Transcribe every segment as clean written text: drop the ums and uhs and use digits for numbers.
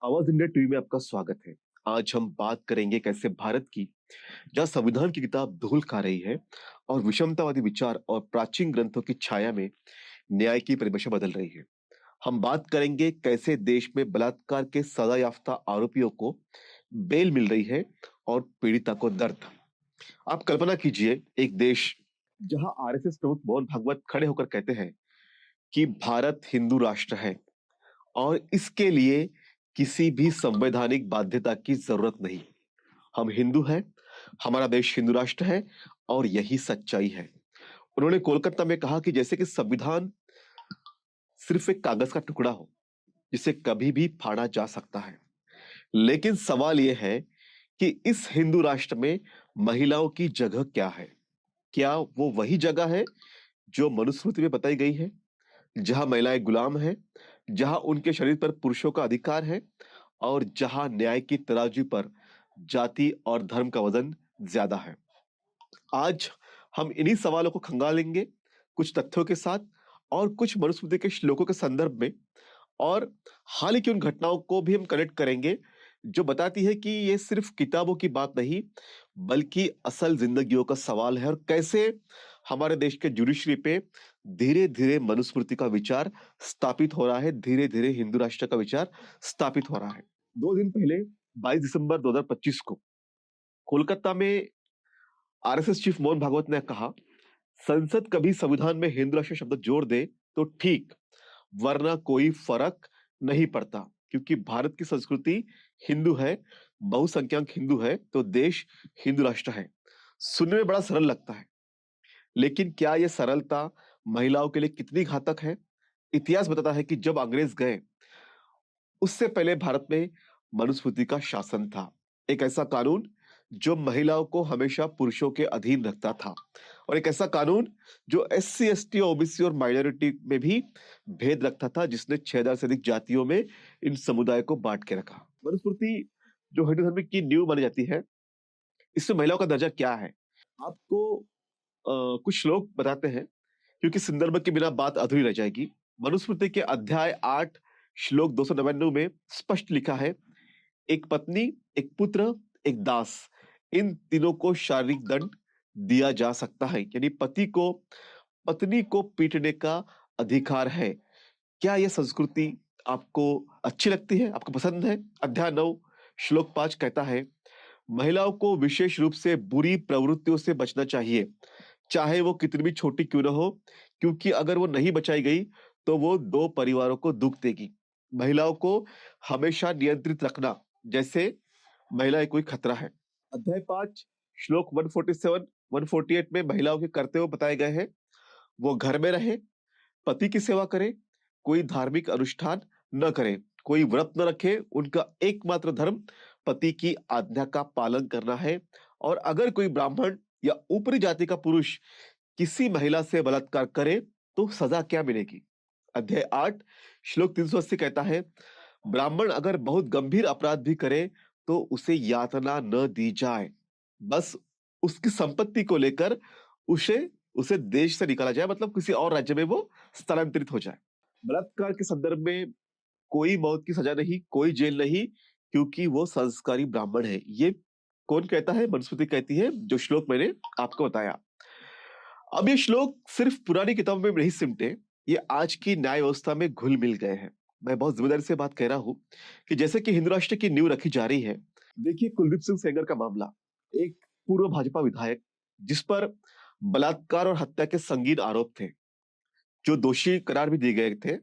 आवाज India TV में आपका स्वागत है। आज हम बात करेंगे कैसे भारत की जहाँ संविधान की किताब धूल खा रही है और विषमतावादी विचार और प्राचीन ग्रंथों की छाया में न्याय की परिभाषा बदल रही है। हम बात करेंगे कैसे देश में बलात्कार के सजा याफ्ता आरोपियों को बेल मिल रही है और पीड़िता को दर्द। आप कल्पना कीजिए एक देश जहां आरएसएस प्रमुख मोहन भागवत खड़े होकर कहते हैं कि भारत हिंदू राष्ट्र है और इसके लिए किसी भी संवैधानिक बाध्यता की जरूरत नहीं। हम हिंदू हैं, हमारा देश हिंदू राष्ट्र है और यही सच्चाई है। उन्होंने कोलकाता में कहा कि जैसे कि संविधान सिर्फ एक कागज का टुकड़ा हो जिसे कभी भी फाड़ा जा सकता है। लेकिन सवाल यह है कि इस हिंदू राष्ट्र में महिलाओं की जगह क्या है? क्या वो वही जगह है जो मनुस्मृति में बताई गई है, जहां महिलाएं गुलाम हैं, जहां उनके शरीर पर पुरुषों का अधिकार है और जहां न्याय की तराजू पर जाति और धर्म का वजन ज्यादा है? आज हम इन्हीं सवालों को खंगालेंगे, कुछ तथ्यों के साथ और कुछ मनुस्मृति के श्लोकों के संदर्भ में, और हाल ही की उन घटनाओं को भी हम कनेक्ट करेंगे जो बताती है कि ये सिर्फ किताबों की बात नहीं बल्कि असल जिंदगियों का सवाल है, और कैसे हमारे देश के जुडिशरी पे धीरे धीरे मनुस्मृति का विचार स्थापित हो रहा है, धीरे धीरे हिंदू राष्ट्र का विचार स्थापित हो रहा है। 2 दिन पहले 22 दिसंबर 2025 को कोलकाता में आरएसएस चीफ मोहन भागवत ने कहा, संसद कभी संविधान में हिंदू राष्ट्र शब्द जोड़ दे तो ठीक, वरना कोई फर्क नहीं पड़ता, क्योंकि भारत की संस्कृति हिंदू है, बहुसंख्यक हिंदू है तो देश हिंदू राष्ट्र है। सुनने में बड़ा सरल लगता है, लेकिन क्या यह सरलता महिलाओं के लिए कितनी घातक है? इतिहास बताता है कि जब अंग्रेज गए उससे पहले भारत में मनुस्मृति का शासन था, एक ऐसा कानून जो महिलाओं को हमेशा पुरुषों के अधीन रखता था, और एक ऐसा कानून जो एससी एसटी ओबीसी और माइनॉरिटी में भी भेद रखता था, जिसने 6000 से अधिक जातियों में इन समुदाय को बांट के रखा। मनुस्मृति जो हिंदू धर्म की नींव मानी जाती है, इसमें महिलाओं का दर्जा क्या है आपको कुछ श्लोक बताते हैं, क्योंकि संदर्भ के बिना बात अधूरी रह जाएगी। मनुस्मृति के अध्याय 8 श्लोक 299 में स्पष्ट लिखा है, एक पत्नी, एक पुत्र, एक दास, इन तीनों को शारीरिक दंड दिया जा सकता है, यानी पति को पत्नी को पीटने का अधिकार है। क्या यह संस्कृति आपको अच्छी लगती है, आपको पसंद है? अध्याय 9 श्लोक 5 कहता है, महिलाओं को विशेष रूप से बुरी प्रवृत्तियों से बचना चाहिए, चाहे वो कितनी भी छोटी क्यों ना हो, क्योंकि अगर वो नहीं बचाई गई तो वो दो परिवारों को दुख देगी। महिलाओं को हमेशा नियंत्रित रखना, जैसे महिलाएं कोई खतरा है। अध्याय 5 श्लोक 147 148 में महिलाओं के कर्तव्य बताए गए हैं। वो घर में रहे, पति की सेवा करे, कोई धार्मिक अनुष्ठान न करे, कोई व्रत न रखे, उनका एकमात्र धर्म पति की आज्ञा का पालन करना है। और अगर कोई ब्राह्मण या ऊपरी जाति का पुरुष किसी महिला से बलात्कार करे तो सजा क्या मिलेगी? अध्याय 8 श्लोक 380 कहता है, ब्राह्मण अगर बहुत गंभीर अपराध भी करे तो उसे यातना न दी जाए, बस उसकी संपत्ति को लेकर उसे उसे देश से निकाला जाए, मतलब किसी और राज्य में वो स्थानांतरित हो जाए। बलात्कार के संदर्भ में कोई मौत की सजा नहीं, कोई जेल नहीं, क्योंकि वो संस्कारी ब्राह्मण है। ये कौन कहता है? मनुस्मृति कहती है, जो श्लोक मैंने आपको बताया। अब ये श्लोक सिर्फ पुरानी किताबों में नहीं सिमटे, ये आज की न्याय व्यवस्था में घुल मिल गए हैं। मैं बहुत जिम्मेदारी से बात कह रहा हूं कि जैसे कि हिंदू राष्ट्र की नींव रखी जा रही है। देखिए कुलदीप सिंह सेंगर का मामला, एक पूर्व भाजपा विधायक जिस पर बलात्कार और हत्या के संगीन आरोप थे, जो दोषी करार भी दिए गए थे,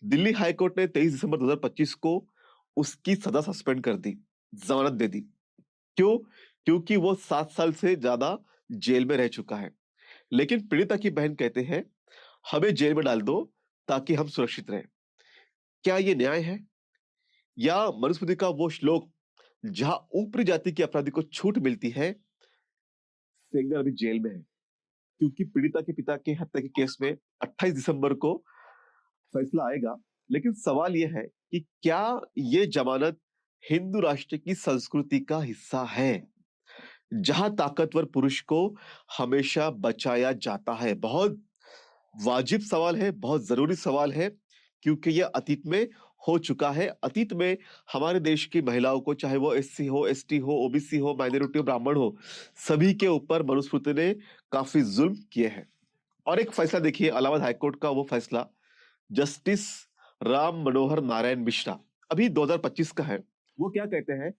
दिल्ली हाईकोर्ट ने 23 दिसंबर 2025 को उसकी सजा सस्पेंड कर दी, जमानत दे दी। क्यों? क्योंकि वो 7 साल से ज्यादा जेल में रह चुका है। लेकिन पीड़िता की बहन कहते हैं, हमें जेल में डाल दो ताकि हम सुरक्षित रहें। क्या ये न्याय है? या मनुस्मृति का वो श्लोक जहां ऊपरी जाति के अपराधी को छूट मिलती है, सेंगर अभी जेल में है क्योंकि पीड़िता के पिता के हत्या के केस में 28 दिसंबर को फैसला आएगा। लेकिन सवाल यह है कि क्या ये जमानत हिंदू राष्ट्र की संस्कृति का हिस्सा है, जहां ताकतवर पुरुष को हमेशा बचाया जाता है? बहुत वाजिब सवाल है, बहुत जरूरी सवाल है, क्योंकि यह अतीत में हो चुका है। अतीत में हमारे देश की महिलाओं को, चाहे वो एससी हो, एसटी हो, ओबीसी हो, माइनॉरिटी हो, ब्राह्मण हो, सभी के ऊपर मनुस्मृति ने काफ़ी ज़ुल्म किए हैं। और एक फैसला देखिए इलाहाबाद हाई कोर्ट का, वो फैसला जस्टिस राम मनोहर नारायण मिश्रा, अभी 2025 का है। वो क्या कहते हैं?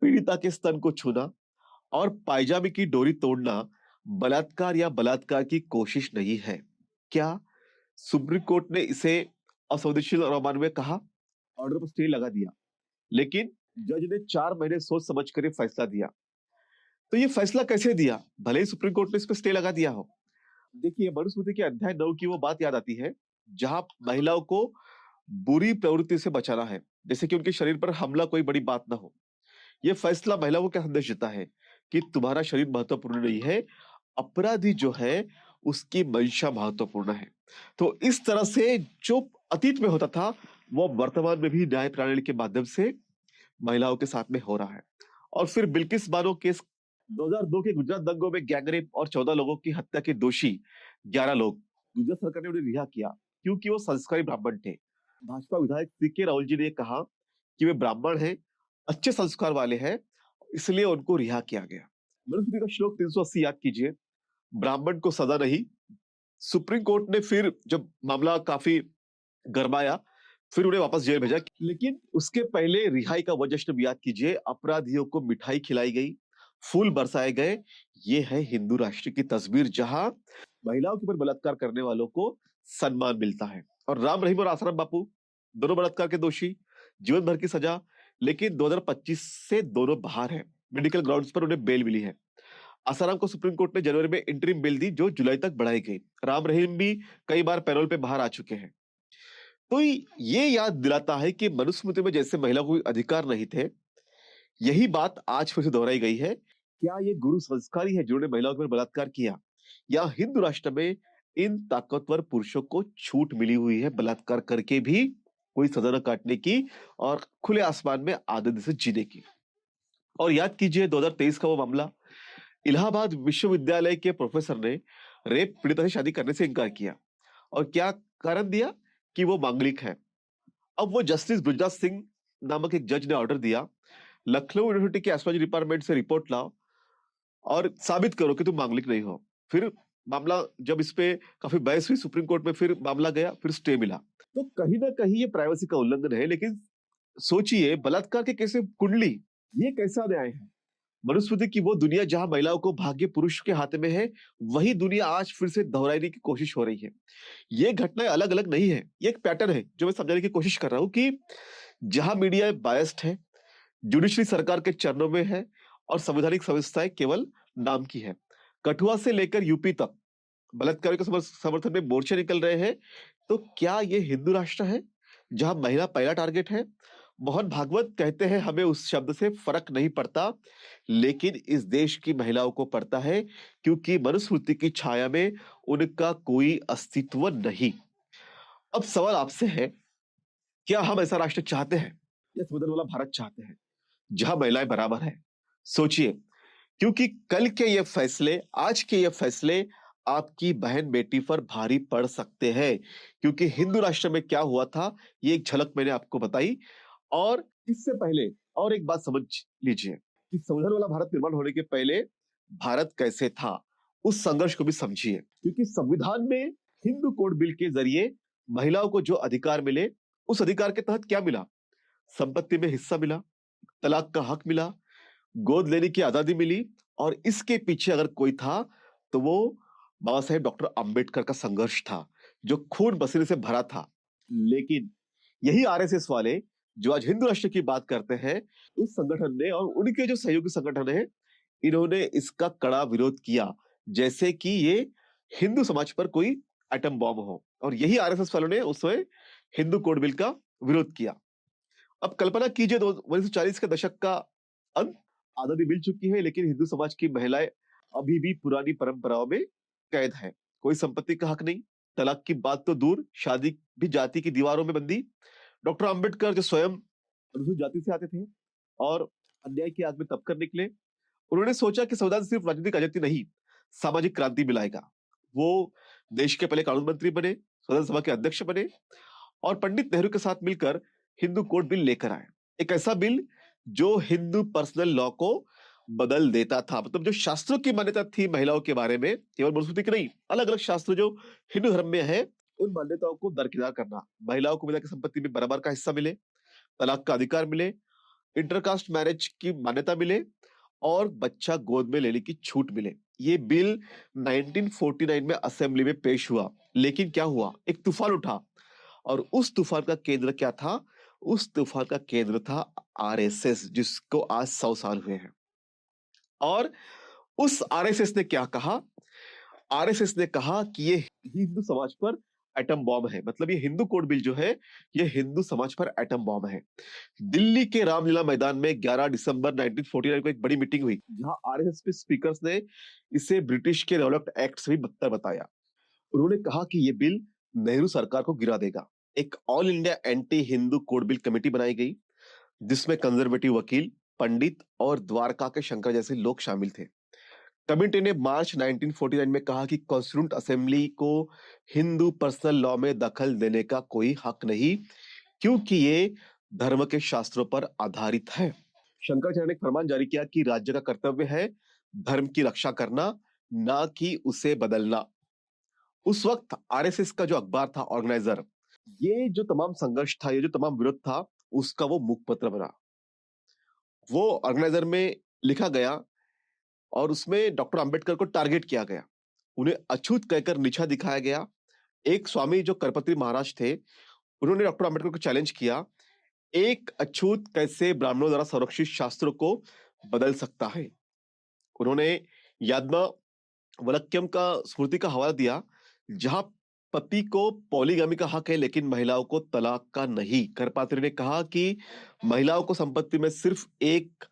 पीड़िता के स्तन को छूना और पायजामे की डोरी तोड़ना बलात्कार या बलात्कार की कोशिश नहीं है। क्या सुप्रीम कोर्ट ने इसे असंवेदनशील और अमानवीय कहा? ऑर्डर पर स्टे लगा दिया, लेकिन जज ने 4 महीने सोच समझ कर ये फैसला दिया। तो ये फैसला कैसे दिया? भले ही सुप्रीम कोर्ट ने इस पे स्टे लगा दिया हो। देखिए, मनुस्मृति के अध्याय 9 की वो बात याद आती है, जहां महिलाओं को बुरी प्रवृत्ति से बचाना है, जैसे कि उनके शरीर पर हमला कोई बड़ी बात ना हो। ये फैसला महिलाओं को क्या संदेश देता है कि तुम्हारा शरीर महत्वपूर्ण नहीं है, अपराधी जो है उसकी मंशा महत्वपूर्ण है। तो इस तरह से जो अतीत में होता था, वो वर्तमान में भी न्याय प्रणाली के माध्यम से महिलाओं के साथ में हो रहा है। और फिर बिल्किस बानो केस, 2002 के गुजरात दंगों में गैंगरेप और 14 लोगों की हत्या के दोषी 11 लोग, गुजरात सरकार ने उन्हें रिहा किया क्योंकि वो संस्कारी ब्राह्मण थे। भाजपा विधायक सीके राहुल जी ने कहा कि वे ब्राह्मण हैं, अच्छे संस्कार वाले हैं, इसलिए उनको रिहा किया गया। मनुस्मृति का श्लोक 380 याद कीजिए, ब्राह्मण को सजा नहीं। सुप्रीम कोर्ट ने फिर जब मामला काफी गरमाया, फिर उन्हें वापस जेल भेजा, लेकिन उसके पहले रिहाई का वो जश्न भी याद कीजिए। अपराधियों को मिठाई खिलाई गई, फूल बरसाए गए। ये है हिंदू राष्ट्र की तस्वीर, जहां महिलाओं के ऊपर बलात्कार करने वालों को सम्मान मिलता है। और राम रहीम और आसाराम बापू, दोनों बलात्कार के दोषी, जीवन भर की सजा, लेकिन 2025 से दोनों बाहर हैं। मेडिकल ग्राउंड्स पर उन्हें बेल मिली है। आसाराम को सुप्रीम कोर्ट ने जनवरी में इंटरिम बेल दी, जो जुलाई तक बढ़ाई गई। राम रहीम भी कई बार पैरोल पे बाहर आ चुके हैं। तो ये याद दिलाता है कि मनुस्मृति में जैसे महिला को अधिकार नहीं थे, यही बात आज फिर से दोहराई गई है। क्या ये गुरु संस्कारी है जिन्होंने महिलाओं पर बलात्कार किया, या हिंदू राष्ट्र में इन ताकतवर पुरुषों को छूट मिली हुई है बलात्कार करके भी कोई सजा न काटने की और खुले आसमान में आनंद से जीने की? और याद कीजिए 2023 का वो मामला, इलाहाबाद विश्वविद्यालय के प्रोफेसर ने रेप पीड़िता से शादी करने से इनकार किया, और क्या कारण दिया कि वो मांगलिक है। अब वो जस्टिस बृजराज सिंह नामक एक जज ने ऑर्डर दिया, लखनऊ यूनिवर्सिटी के एस्ट्रोलॉजी डिपार्टमेंट से रिपोर्ट लाओ और साबित करो कि तुम मांगलिक नहीं हो। फिर मामला, जब इस पे काफी बहस हुई सुप्रीम कोर्ट में, फिर मामला गया, फिर स्टे मिला। तो कहीं ना कहीं ये प्राइवेसी का उल्लंघन है। लेकिन सोचिए, बलात्कार के कैसे कुंडली, ये कैसा न्याय है? मनुस्मृति की वो दुनिया जहां महिलाओं को भाग्य पुरुष के हाथ में है, वही दुनिया आज फिर से दोहराने की कोशिश हो रही है। ये घटनाएं अलग अलग नहीं है, ये एक पैटर्न है जो मैं समझाने की कोशिश कर रहा हूं कि जहां मीडिया बायस्ड है, जुडिशरी सरकार के चरणों में है, और संवैधानिक व्यवस्थाएं केवल नाम की है। कठुआ से लेकर यूपी तक बलात्कारियों के समर्थन में मोर्चे निकल रहे हैं। तो क्या ये हिंदू राष्ट्र है जहां महिला पहला टारगेट है? मोहन भागवत कहते हैं, हमें उस शब्द से फर्क नहीं पड़ता, लेकिन इस देश की महिलाओं को पड़ता है, क्योंकि मनुस्मृति की छाया में उनका कोई अस्तित्व नहीं। अब सवाल आपसे है, क्या हम ऐसा राष्ट्र चाहते हैं, या संविधान वाला भारत चाहते हैं जहां महिलाएं बराबर है? सोचिए, क्योंकि कल के ये फैसले, आज के ये फैसले आपकी बहन बेटी पर भारी पड़ सकते हैं। क्योंकि हिंदू राष्ट्र में क्या हुआ था, ये एक झलक मैंने आपको बताई। और इससे पहले और एक बात समझ लीजिए कि संविधान वाला भारत निर्माण होने के पहले भारत कैसे था, उस संघर्ष को भी समझिए। क्योंकि संविधान में हिंदू कोड बिल के जरिए महिलाओं को जो अधिकार मिले, उस अधिकार के तहत क्या मिला? संपत्ति में हिस्सा मिला, तलाक का हक मिला, गोद लेने की आजादी मिली, और इसके पीछे अगर कोई था तो वो बाबा साहेब डॉक्टर अंबेडकर का संघर्ष था, जो खून पसीने से भरा था। लेकिन यही आरएसएस वाले जो आज हिंदू राष्ट्र की बात करते हैं, उस संगठन ने और उनके जो सहयोगी संगठन है, इन्होंने इसका कड़ा विरोध किया, जैसे कि ये हिंदू समाज पर कोई एटम बॉम्ब हो। और यही आरएसएस वालों ने उस समय हिंदू कोड बिल का विरोध किया। अब कल्पना कीजिए, 1940 के दशक का अंत, आजादी मिल चुकी है, लेकिन हिंदू समाज की महिलाएं अभी भी पुरानी परंपराओं में कैद है। कोई संपत्ति का हक नहीं, तलाक की बात तो दूर, शादी भी जाति की दीवारों में बंदी। डॉक्टर अंबेडकर जो स्वयं अनुसूचित जाति से आते थे और अन्याय की आग में तपकर निकले, उन्होंने सोचा कि संविधान सिर्फ राजनीतिक आजादी नहीं, सामाजिक क्रांति भी लाएगा। वो देश के पहले कानून मंत्री बने, सदन सभा के अध्यक्ष बने, और पंडित नेहरू के साथ मिलकर हिंदू कोड बिल लेकर आए। एक ऐसा बिल जो हिंदू पर्सनल लॉ को बदल देता था। मतलब जो शास्त्रों की मान्यता थी महिलाओं के बारे में, केवल मनुस्मृति की नहीं, अलग-अलग शास्त्र जो हिंदू धर्म में है, उन मान्यताओं को दरकिनार करना। महिलाओं को पिता की संपत्ति में बराबर का हिस्सा मिले, तलाक का अधिकार मिले, इंटरकास्ट मैरिज की मान्यता मिले और बच्चा गोद में लेने की छूट मिले। ये बिल 1949 में असेंबली में पेश हुआ। लेकिन क्या हुआ? एक तूफान उठा और उस तूफान का केंद्र क्या था? उस तूफान का केंद्र था आरएसएस, जिसको आज 100 साल हुए हैं। और उस आरएसएस ने क्या कहा? आरएसएस ने कहा कि ये हिंदू समाज पर एटम बॉम्ब है। मतलब ये हिंदू कोड बिल जो है, ये हिंदू समाज पर एटम बॉम्ब है। दिल्ली के रामलीला मैदान में 11 दिसंबर 1949 को एक बड़ी मीटिंग हुई, जहां आरएसएस के स्पीकर्स ने इसे ब्रिटिश के रॉलेट एक्ट से भी बदतर बताया। उन्होंने कहा कि ये बिल नेहरू सरकार को गिरा देगा। एक all India anti Hindu code bill committee बनाई गई, जिसमें कंजर्वेटिव वकील, पंडित और द्वारका के शंकर जैसे लोग शामिल थे। कमेटी ने मार्च 1949 में कहा कि कॉन्स्टिट्यूंट असेंबली को हिंदू पर्सनल लॉ में दखल देने का कोई हक नहीं, क्योंकि ये धर्म के शास्त्रों पर आधारित है। शंकराचार्य ने एक फरमान जारी किया कि राज्य का कर्तव्य है धर्म की रक्षा करना, ना कि उसे बदलना। उस वक्त आरएसएस का जो अखबार था ऑर्गेनाइजर, ये जो तमाम संघर्ष था, ये जो तमाम विरोध था, उसका वो मुखपत्र बना। वो ऑर्गेनाइजर में लिखा गया और उसमें डॉक्टर अंबेडकर को टारगेट किया गया। उन्हें अछूत कहकर नीचा दिखाया गया। एक स्वामी जो करपत्री महाराज थे, उन्होंने डॉक्टर अंबेडकर को चैलेंज किया, एक अछूत कैसे ब्राह्मणों द्वारा संरक्षित शास्त्रों को बदल सकता है? उन्होंने यादवा वलक्कम का स्मृति का हवाला दिया, जहां पति को पॉलीगामी का हक है लेकिन महिलाओं को तलाक का नहीं। करपात्री ने कहा कि महिलाओं को संपत्ति में सिर्फ एक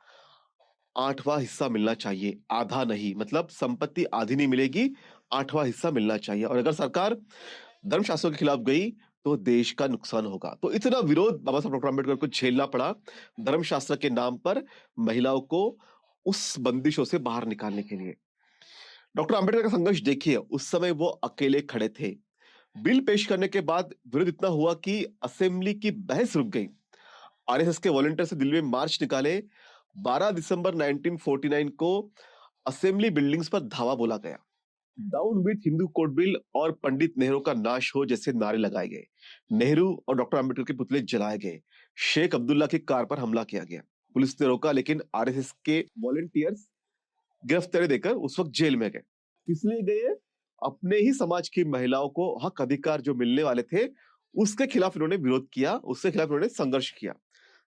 आठवां हिस्सा मिलना चाहिए, आधा नहीं। मतलब संपत्ति आधी नहीं मिलेगी, आठवां हिस्सा मिलना चाहिए। और अगर सरकार धर्मशास्त्रों के खिलाफ गई तो देश का नुकसान होगा। तो इतना विरोध बाबा साहब डॉक्टर अम्बेडकर को झेलना पड़ा धर्मशास्त्र के नाम पर महिलाओं को उस बंदिशों से बाहर निकालने के लिए। डॉक्टर अम्बेडकर का संघर्ष देखिए, उस समय वो अकेले खड़े थे। बिल पेश करने के बाद विरोध इतना हुआ कि असेंबली की बहस रुक गई। आरएसएस के वॉलंटियर से दिल्ली में मार्च निकाले। 12 दिसंबर 1949 को असेंबली बिल्डिंग्स पर धावा बोला गया। Down with Hindu code bill और पंडित नेहरू का नाश हो जैसे नारे लगाए गए। नेहरू और डॉक्टर अंबेडकर के पुतले जलाए गए। शेख अब्दुल्ला की कार पर हमला किया गया। पुलिस ने रोका लेकिन आरएसएस के वॉलंटियर्स गिरफ्तारी देकर उस वक्त जेल में गए। किस लिए गए? अपने ही समाज की महिलाओं को हक अधिकार जो मिलने वाले थे, उसके खिलाफ इन्होंने विरोध किया, उसके खिलाफ इन्होंने संघर्ष किया।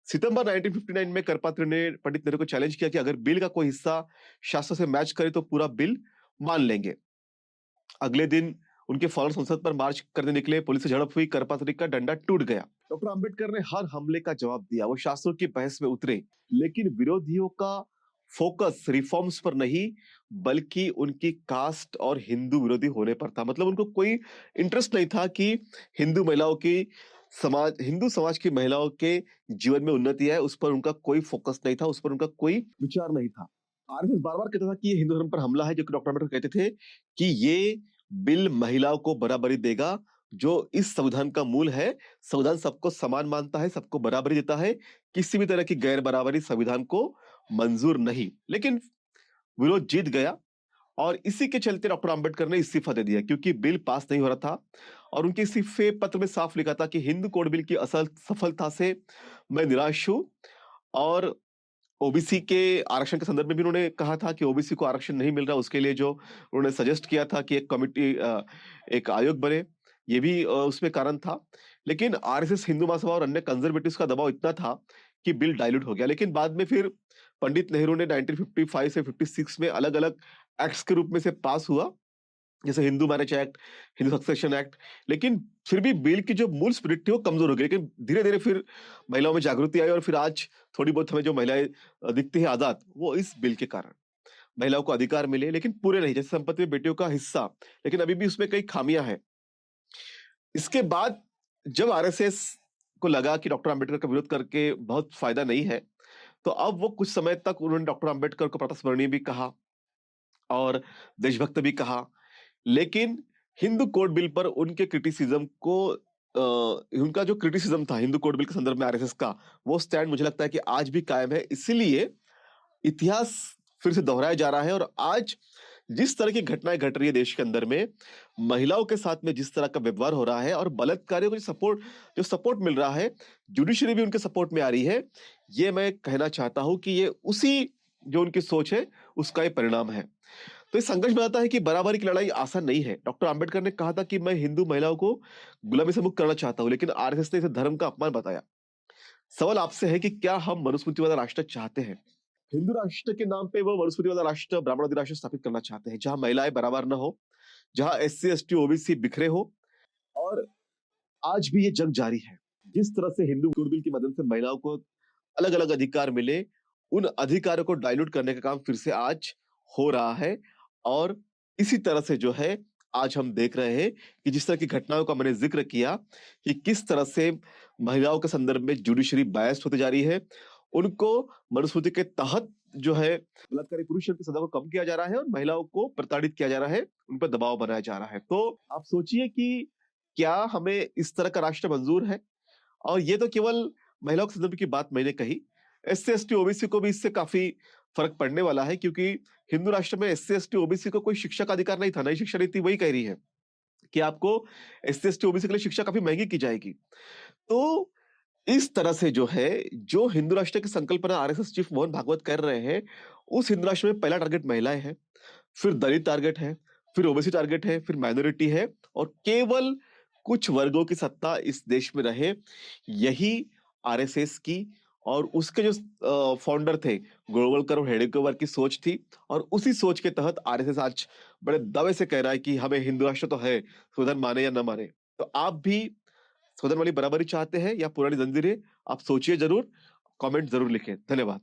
सितंबर 1959 में करपात्री ने पंडित नेहरू को चैलेंज किया कि अगर बिल का कोई हिस्सा शास्त्र से मैच करे तो पूरा बिल मान लेंगे। अगले दिन उनके फौरन संसद पर मार्च करने निकले। पुलिस से झड़प हुई, करपात्री का डंडा टूट गया। डॉक्टर अंबेडकर ने हर हमले का जवाब दिया। वो शास्त्रों की बहस में उतरे, लेकिन विरोधियों का फोकस रिफॉर्म्स पर नहीं, बल्कि उनकी कास्ट और हिंदू विरोधी होने पर था। मतलब उनको कोई इंटरेस्ट नहीं था कि हिंदू महिलाओं की हिंदू समाज की महिलाओं के जीवन में उन्नति है, उस पर उनका कोई फोकस नहीं था, उस पर उनका कोई विचार नहीं था। आरएसएस बार-बार कहता था कि ये हिंदू धर्म पर हमला है, जो कि डॉक्टर अम्बेडकर कहते थे कि ये बिल महिलाओं को बराबरी देगा, जो इस संविधान का मूल है। संविधान सबको समान मानता है, सबको बराबरी देता है, किसी भी तरह की गैर बराबरी संविधान को मंजूर नहीं। लेकिन विरोध जीत गया और इसी के चलते डॉक्टर अंबेडकर ने इस्तीफा दे दिया, क्योंकि बिल पास नहीं हो रहा था। और उनके इस्तीफे पत्र में साफ लिखा था कि हिंदू कोड बिल की असल सफलता से मैं निराश हूं। और ओबीसी के आरक्षण के संदर्भ में भी उन्होंने कहा था कि ओबीसी को आरक्षण नहीं मिल रहा, उसके लिए जो उन्होंने सजेस्ट किया था कि एक कमिटी एक आयोग बने, ये भी उसमें कारण था। लेकिन आरएसएस, हिंदू महासभा और अन्य कंजर्वेटिव्स का दबाव इतना था कि बिल डाइल्यूट हो गया। लेकिन बाद में फिर पंडित नेहरू ने 1955 से 56 में अलग-अलग एक्ट्स के रूप में से पास हुआ, जैसे Hindu marriage act, Hindu succession act. लेकिन फिर भी बिल की जो मूल स्पिरिट थी वो कमजोर हो गई। लेकिन धीरे-धीरे फिर महिलाओं में जागृति आई और फिर आज थोड़ी बहुत हमें जो महिलाएं दिखती है आजाद, वो इस बिल के कारण। महिलाओं को अधिकार मिले लेकिन पूरे नहीं, जैसे संपत्ति में बेटियों का हिस्सा, लेकिन अभी भी उसमें कई खामियां हैं। इसके बाद जब आरएसएस को लगा कि डॉक्टर अंबेडकर का विरोध करके बहुत फायदा नहीं है, तो अब वो कुछ समय तक उन्होंने डॉक्टर अंबेडकर को प्रातःस्मरणीय भी कहा और देशभक्त भी कहा। लेकिन हिंदू कोड बिल पर उनके क्रिटिसिज्म को उनका जो क्रिटिसिज्म था हिंदू कोड बिल के संदर्भ में आरएसएस का, वो स्टैंड मुझे लगता है कि आज भी कायम है। इसीलिए इतिहास फिर से दोहराया जा रहा है और आज जिस तरह की घटनाएं घट रही है देश के अंदर में, महिलाओं के साथ में जिस तरह का व्यवहार हो रहा है और बलात्कारियों को जो सपोर्ट मिल रहा है, जुडिशरी भी उनके सपोर्ट में आ रही है। ये मैं कहना चाहता हूं कि ये उसी जो उनकी सोच है, उसका ये परिणाम है। तो इस संघर्ष में आता है कि बराबरी की लड़ाई आसान नहीं है। डॉक्टर आंबेडकर ने कहा था कि मैं हिंदू महिलाओं को गुलामी से मुक्त करना चाहता हूं, लेकिन आरएसएस ने इसे धर्म का अपमान बताया। सवाल आपसे है कि क्या हम मनुस्मृति वाला राष्ट्र चाहते हैं? हिंदू राष्ट्र के नाम पे वो मनुस्मृति वाला राष्ट्र, ब्राह्मणवादी राष्ट्र स्थापित करना चाहते हैं, जहां महिलाएं बराबर न हो, जहां एससी, एसटी, ओबीसी बिखरे हो। और आज भी ये जंग जारी है। जिस तरह से हिंदू कोड बिल के माध्यम से महिलाओं को अलग-अलग अधिकार मिले, उन अधिकारों को डाइल्यूट करने का काम फिर से आज हो रहा है। और इसी तरह से जो है, आज हम देख रहे हैं कि जिस तरह की घटनाओं का मैंने ज़िक्र किया कि किस तरह से महिलाओं के संदर्भ में जुडिशरी बायस्ड होती जा रही है। उनको मनुस्मृति के तहत जो है बलात्कारी पुरुषों की सजा को कम किया जा रहा है और महिलाओं को प्रताड़ित किया जा रहा है, उन पर दबाव बनाया जा रहा है। तो आप सोचिए कि क्या हमें इस तरह का राष्ट्र मंजूर है? और ये तो केवल महिलाओं के संदर्भ की बात मैंने कही। एससी, एसटी, ओबीसी को भी इससे काफ़ी फ़र्क पड़ने वाला है, क्योंकि हिंदू राष्ट्र में एससी, एसटी, ओबीसी को कोई शिक्षा का अधिकार नहीं था। नई शिक्षा नीति वही कह रही है कि आपको एससी, एसटी, ओबीसी के लिए शिक्षा काफ़ी महँगी की जाएगी। तो इस तरह से जो है, जो हिंदू राष्ट्र की संकल्पना आरएसएस चीफ मोहन भागवत कर रहे हैं, उस हिंदू राष्ट्र में पहला टारगेट महिलाएँ हैं, फिर दलित टारगेट है, फिर ओबीसी टारगेट है, फिर माइनॉरिटी है और केवल कुछ वर्गों की सत्ता इस देश में रहे, यही आरएसएस की और उसके जो फाउंडर थे, गोलवलकर और हेडगेवार की सोच थी। और उसी सोच के तहत आरएसएस आज बड़े दावे से कह रहा है कि हमें हिंदू राष्ट्र तो है, संविधान माने या न माने। तो आप भी संविधान वाली बराबरी चाहते हैं या पुरानी जंजीरें? आप सोचिए ज़रूर, कमेंट ज़रूर लिखें। धन्यवाद।